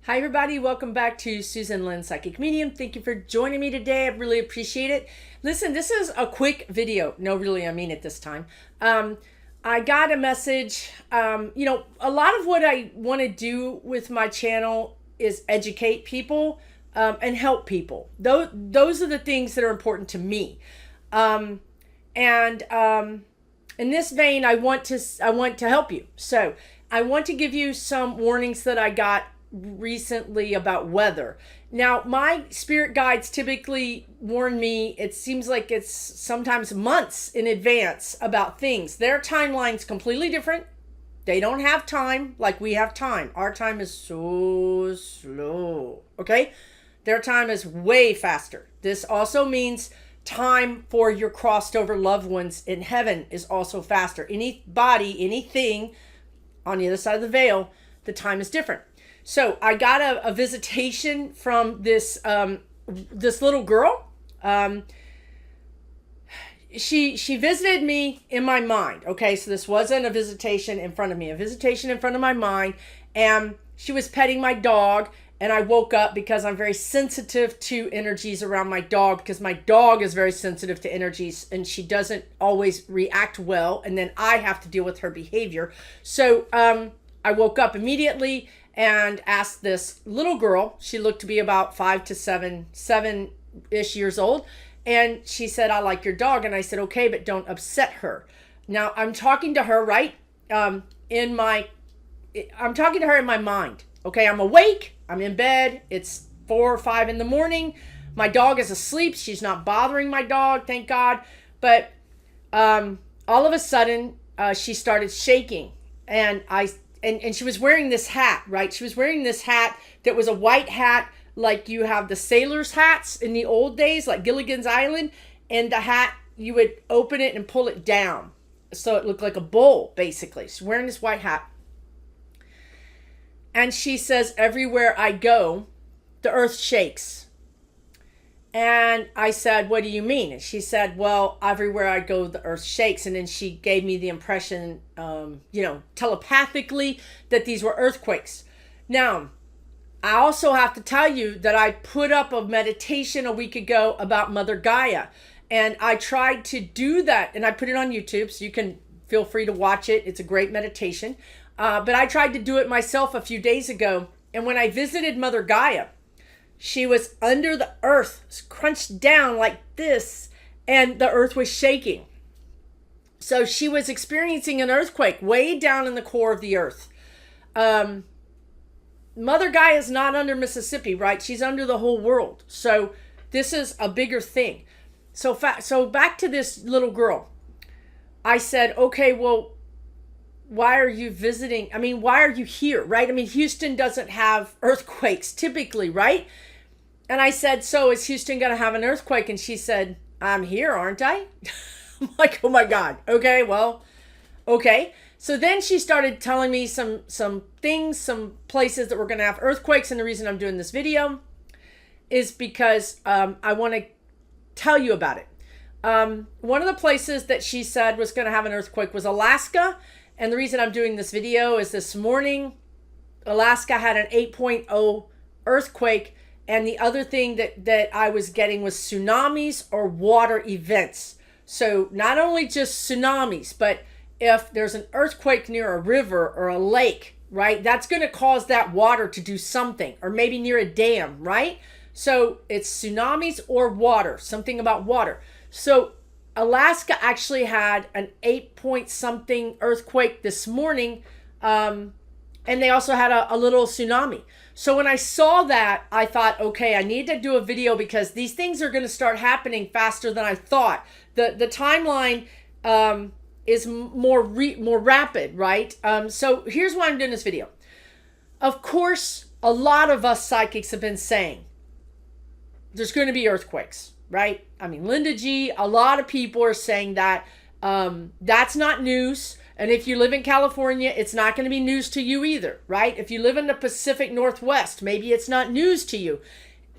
Hi, everybody. Welcome back to Susan Lynn Psychic Medium. Thank you for joining me today. I really appreciate it. Listen, this is a quick video. No, really, I mean it this time. I got a message. A lot of what I want to do with my channel is educate people and help people. Those are the things that are important to me. In this vein, I want to help you. So I want to give you some warnings that I got recently about weather. Now, my spirit guides typically warn me, it seems like it's sometimes months in advance about things. Their timeline's completely different. They don't have time like we have time. Our time is so slow, okay? Their time is way faster. This also means time for your crossed over loved ones in heaven is also faster. Anybody, anything on the other side of the veil, the time is different. So I got a visitation from this this little girl. She visited me in my mind. Okay, so this wasn't a visitation in front of me, a visitation in front of my mind. And she was petting my dog. And I woke up because I'm very sensitive to energies around my dog, because my dog is very sensitive to energies and she doesn't always react well. And then I have to deal with her behavior. So I woke up immediately and asked this little girl, she looked to be about 5 to 7-ish years old. And she said, "I like your dog." And I said, "Okay, but don't upset her." Now I'm talking to her, right? I'm talking to her in my mind. Okay, I'm awake, I'm in bed, it's 4 or 5 in the morning. My dog is asleep. She's not bothering my dog, thank God. But all of a sudden, she started shaking. And And she was wearing this hat, right? She was wearing this hat that was a white hat, like you have the sailors' hats in the old days, like Gilligan's Island. And the hat, you would open it and pull it down. So it looked like a bowl, basically. She's wearing this white hat. And she says, "Everywhere I go, the earth shakes." And I said, "What do you mean?" And she said, "Well, everywhere I go, the earth shakes." And then she gave me the impression, telepathically, that these were earthquakes. Now, I also have to tell you that I put up a meditation a week ago about Mother Gaia. And I tried to do that, and I put it on YouTube, so you can feel free to watch it. It's a great meditation. But I tried to do it myself a few days ago. And when I visited Mother Gaia, she was under the earth, crunched down like this, and the earth was shaking. So she was experiencing an earthquake way down in the core of the earth. Mother Gaia is not under Mississippi, right? She's under the whole world. So this is a bigger thing. So back to this little girl. I said, "Okay, well, why are you visiting? I mean, why are you here, right? I mean, Houston doesn't have earthquakes typically, right?" And I said, "So is Houston going to have an earthquake?" And she said, "I'm here, aren't I?" I'm like, "Oh my God. Okay, well, okay." So then she started telling me some things, some places that were going to have earthquakes. And the reason I'm doing this video is because I want to tell you about it. One of the places that she said was going to have an earthquake was Alaska. And the reason I'm doing this video is this morning, Alaska had an 8.0 earthquake. And the other thing that I was getting was tsunamis or water events. So not only just tsunamis, but if there's an earthquake near a river or a lake, right, that's going to cause that water to do something, or maybe near a dam, right? So it's tsunamis or water, something about water. So Alaska actually had an 8-point-something earthquake this morning, and they also had a little tsunami. So when I saw that, I thought, okay, I need to do a video because these things are going to start happening faster than I thought. The timeline is more rapid, right? So here's why I'm doing this video. Of course, a lot of us psychics have been saying there's going to be earthquakes, right? I mean, Linda G, a lot of people are saying that. That's not news. And if you live in California, it's not going to be news to you either, right? If you live in the Pacific Northwest, maybe it's not news to you.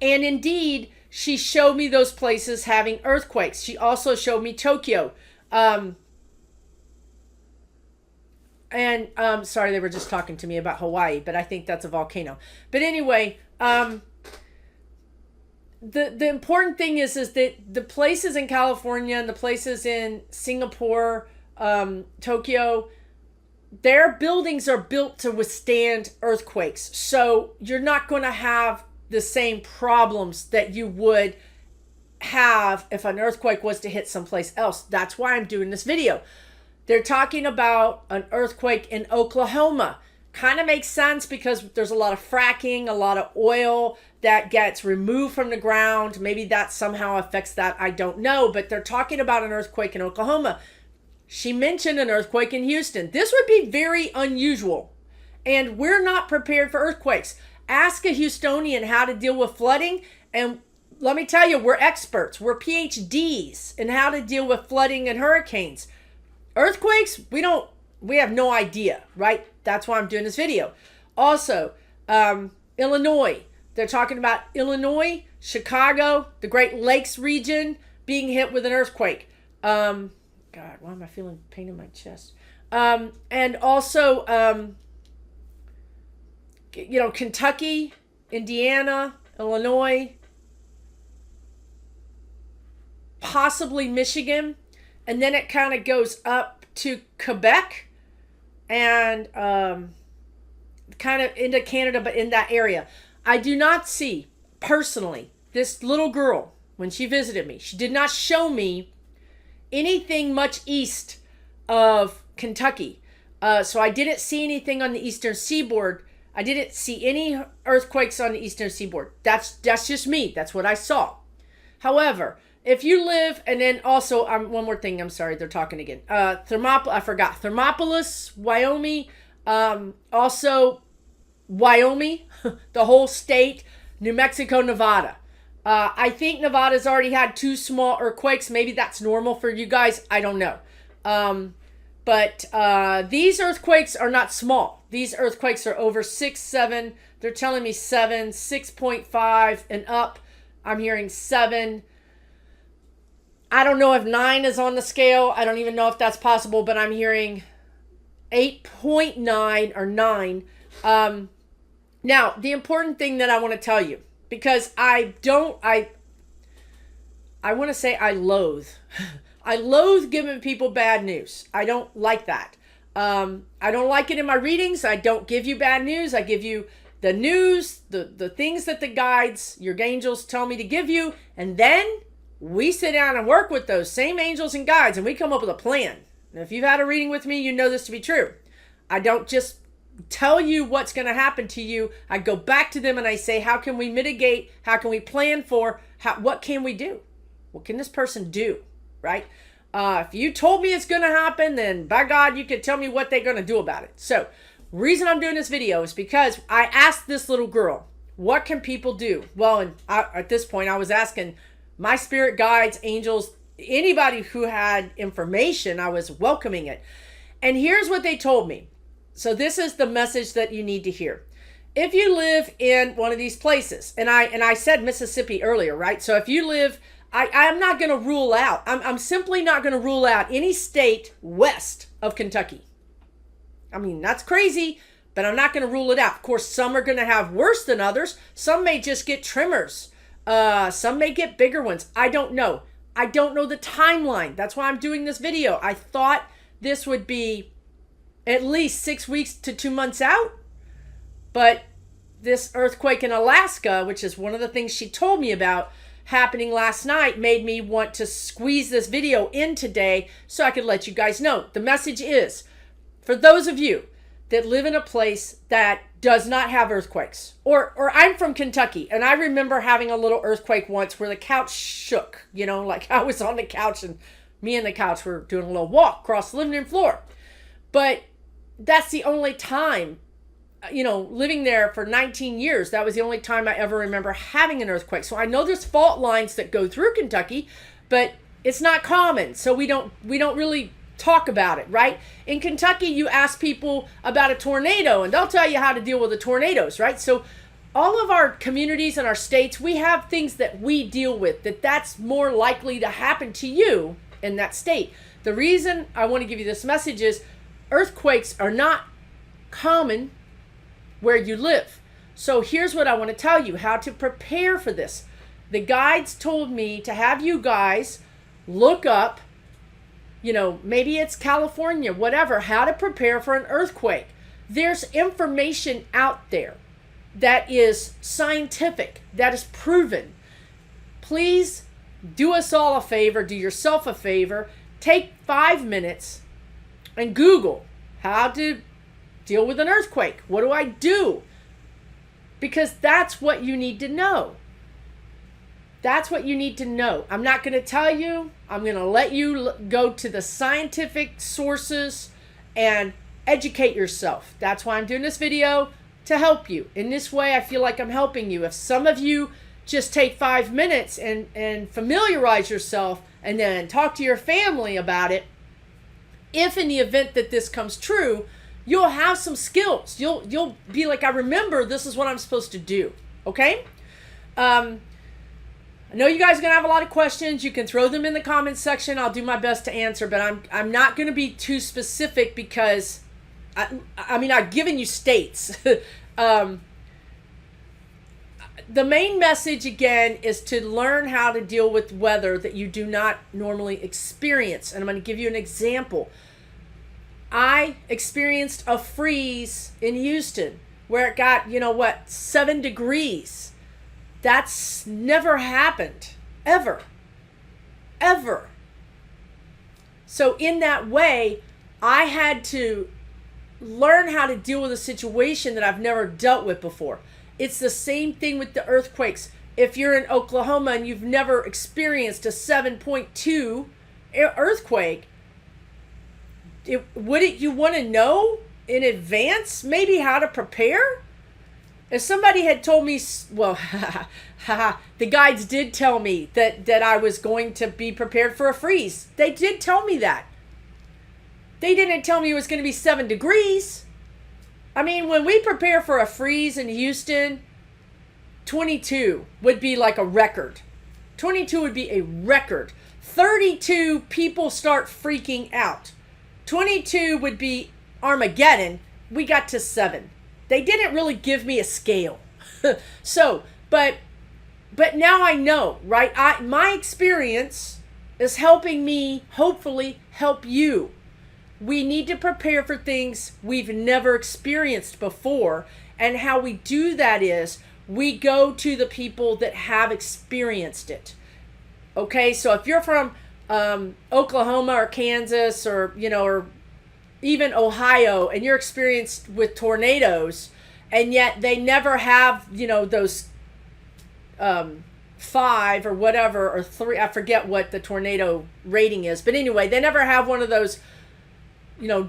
And indeed, she showed me those places having earthquakes. She also showed me Tokyo. And sorry, they were just talking to me about Hawaii, but I think that's a volcano. But anyway, the important thing is that the places in California and the places in Singapore, Tokyo, their buildings are built to withstand earthquakes. So you're not going to have the same problems that you would have if an earthquake was to hit someplace else. That's why I'm doing this video. They're talking about an earthquake in Oklahoma. Kind of makes sense because there's a lot of fracking, a lot of oil that gets removed from the ground. Maybe that somehow affects that. I don't know. But they're talking about an earthquake in Oklahoma. She mentioned an earthquake in Houston. This would be very unusual. And we're not prepared for earthquakes. Ask a Houstonian how to deal with flooding. And let me tell you, we're experts. We're PhDs in how to deal with flooding and hurricanes. Earthquakes, we have no idea, right? That's why I'm doing this video. Also, Illinois. They're talking about Illinois, Chicago, the Great Lakes region being hit with an earthquake. God, why am I feeling pain in my chest? And also, Kentucky, Indiana, Illinois, possibly Michigan. And then it kind of goes up to Quebec and kind of into Canada, but in that area. I do not see, personally, this little girl, when she visited me, she did not show me anything much east of Kentucky. So I didn't see anything on the eastern seaboard. I didn't see any earthquakes on the eastern seaboard. That's just me. That's what I saw. However, if you live, and then also, one more thing, I'm sorry, they're talking again. Thermopolis, Wyoming, also Wyoming, the whole state, New Mexico, Nevada. I think Nevada's already had 2 small earthquakes. Maybe that's normal for you guys. I don't know. But these earthquakes are not small. These earthquakes are over 6, 7. They're telling me 7, 6.5 and up. I'm hearing 7. I don't know if 9 is on the scale. I don't even know if that's possible, but I'm hearing 8.9 or 9. Now, the important thing that I want to tell you, because I want to say I loathe. I loathe giving people bad news. I don't like that. I don't like it in my readings. I don't give you bad news. I give you the news, the things that the guides, your angels tell me to give you, and then we sit down and work with those same angels and guides, and we come up with a plan. And if you've had a reading with me, you know this to be true. I don't just tell you what's going to happen to you. I go back to them and I say, how can we mitigate? How can we plan for? What can we do? What can this person do? Right? If you told me it's going to happen, then by God, you could tell me what they're going to do about it. So, reason I'm doing this video is because I asked this little girl, what can people do? Well, and at this point, I was asking my spirit guides, angels, anybody who had information, I was welcoming it. And here's what they told me. So this is the message that you need to hear. If you live in one of these places, and I said Mississippi earlier, right? So if you live, I'm not going to rule out, I'm simply not going to rule out any state west of Kentucky. I mean, that's crazy, but I'm not going to rule it out. Of course, some are going to have worse than others. Some may just get tremors. Some may get bigger ones. I don't know. I don't know the timeline. That's why I'm doing this video. I thought this would be at least 6 weeks to 2 months out. But this earthquake in Alaska, which is one of the things she told me about happening last night, made me want to squeeze this video in today so I could let you guys know. The message is, for those of you that live in a place that does not have earthquakes, or I'm from Kentucky, and I remember having a little earthquake once where the couch shook, like I was on the couch and me and the couch were doing a little walk across the living room floor. But that's the only time, living there for 19 years, that was the only time I ever remember having an earthquake. So I know there's fault lines that go through Kentucky, but it's not common. So we don't really talk about it, right? In Kentucky, you ask people about a tornado and they'll tell you how to deal with the tornadoes, right? So all of our communities and our states, we have things that we deal with that's more likely to happen to you in that state. The reason I want to give you this message is earthquakes are not common where you live. So here's what I want to tell you, how to prepare for this. The guides told me to have you guys look up, maybe it's California, whatever, how to prepare for an earthquake. There's information out there that is scientific, that is proven. Please do us all a favor, do yourself a favor, take 5 minutes and Google how to deal with an earthquake. What do I do? Because that's what you need to know. That's what you need to know. I'm not going to tell you. I'm going to let you go to the scientific sources and educate yourself. That's why I'm doing this video, to help you. In this way, I feel like I'm helping you. If some of you just take 5 minutes and familiarize yourself and then talk to your family about it, if in the event that this comes true, you'll have some skills. You'll be like, I remember this is what I'm supposed to do. Okay? I know you guys are gonna have a lot of questions. You can throw them in the comments section. I'll do my best to answer, but I'm not gonna be too specific because I've given you states. The main message again is to learn how to deal with weather that you do not normally experience. And I'm going to give you an example. I experienced a freeze in Houston where it got, 7 degrees. That's never happened. Ever. Ever. So in that way, I had to learn how to deal with a situation that I've never dealt with before. It's the same thing with the earthquakes. If you're in Oklahoma and you've never experienced a 7.2 earthquake, wouldn't you want to know in advance maybe how to prepare? If somebody had told me, well, the guides did tell me that I was going to be prepared for a freeze. They did tell me that. They didn't tell me it was going to be 7 degrees. I mean, when we prepare for a freeze in Houston, 22 would be like a record. 22 would be a record. 32 people start freaking out. 22 would be Armageddon. We got to 7. They didn't really give me a scale. But now I know, right? My experience is helping me hopefully help you. We need to prepare for things we've never experienced before. And how we do that is we go to the people that have experienced it. Okay, so if you're from Oklahoma or Kansas or, or even Ohio, and you're experienced with tornadoes, and yet they never have, those 5 or whatever, or 3, I forget what the tornado rating is. But anyway, they never have one of those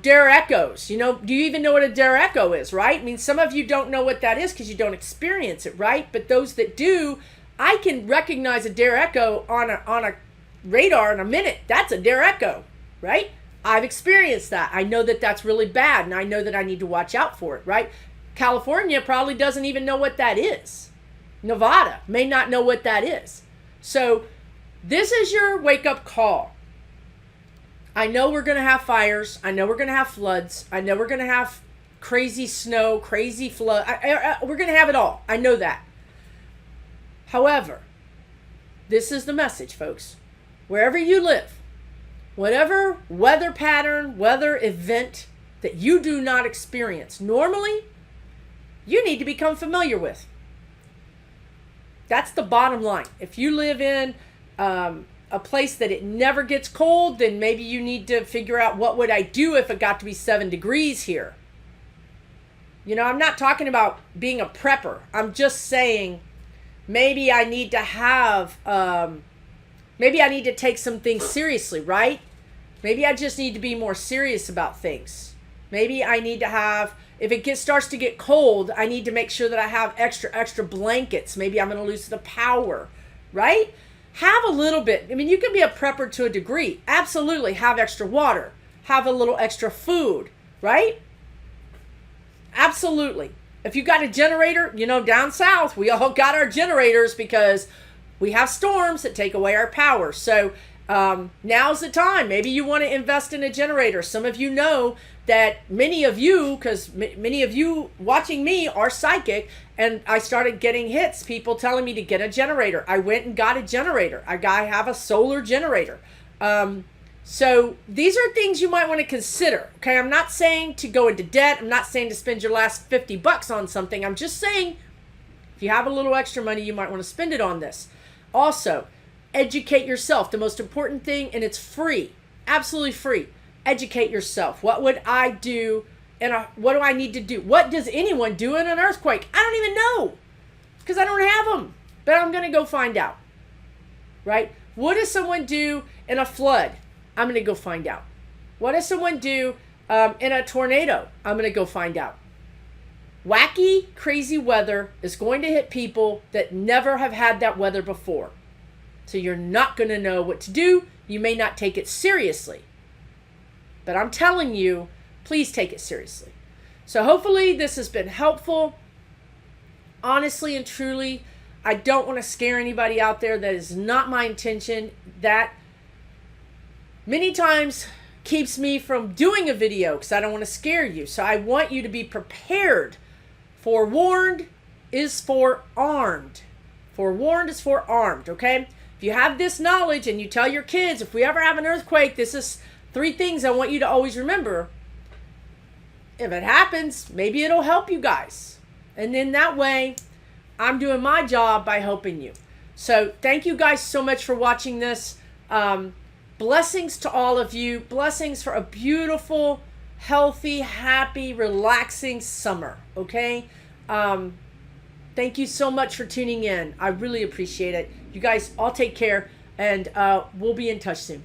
dare echoes. Do you even know what a dare echo is, right? I mean, some of you don't know what that is because you don't experience it, right? But those that do, I can recognize a dare echo on a radar in a minute. That's a dare echo, right? I've experienced that. I know that that's really bad, and I know that I need to watch out for it, right? California probably doesn't even know what that is. Nevada may not know what that is. So this is your wake-up call. I know we're going to have fires. I know we're going to have floods. I know we're going to have crazy snow, crazy flood. We're going to have it all. I know that. However, this is the message, folks. Wherever you live, whatever weather pattern, weather event that you do not experience normally, you need to become familiar with. That's the bottom line. If you live in a place that it never gets cold, then maybe you need to figure out, what would I do if it got to be 7 degrees here? I'm not talking about being a prepper. I'm just saying maybe I need to have, maybe I need to take some things seriously, right? Maybe I just need to be more serious about things. Maybe I need to have, if it starts to get cold, I need to make sure that I have extra blankets. Maybe I'm going to lose the power, right? Have a little bit. I mean, you can be a prepper to a degree. Absolutely. Have extra water. Have a little extra food, right? Absolutely. If you got a generator, down south, we all got our generators because we have storms that take away our power. So now's the time. Maybe you want to invest in a generator. Some of you know that many of you, because many of you watching me are psychic, and I started getting hits, people telling me to get a generator. I went and got a generator. I have a solar generator. So these are things you might want to consider. Okay, I'm not saying to go into debt. I'm not saying to spend your last $50 on something. I'm just saying if you have a little extra money, you might want to spend it on this. Also, educate yourself. The most important thing, and it's free, absolutely free. Educate yourself. What would I do? And what do I need to do? What does anyone do in an earthquake? I don't even know, because I don't have them. But I'm going to go find out. Right? What does someone do in a flood? I'm going to go find out. What does someone do in a tornado? I'm going to go find out. Wacky, crazy weather is going to hit people that never have had that weather before. So you're not going to know what to do. You may not take it seriously. But I'm telling you, please take it seriously. So hopefully this has been helpful. Honestly and truly, I don't want to scare anybody out there. That is not my intention. That many times keeps me from doing a video because I don't want to scare you. So I want you to be prepared. Forewarned is forearmed. Forewarned is forearmed, okay? If you have this knowledge and you tell your kids, if we ever have an earthquake, this is 3 things I want you to always remember. If it happens, maybe it'll help you guys. And then that way, I'm doing my job by helping you. So thank you guys so much for watching this. Blessings to all of you. Blessings for a beautiful, healthy, happy, relaxing summer. Okay? Thank you so much for tuning in. I really appreciate it. You guys all take care, and we'll be in touch soon.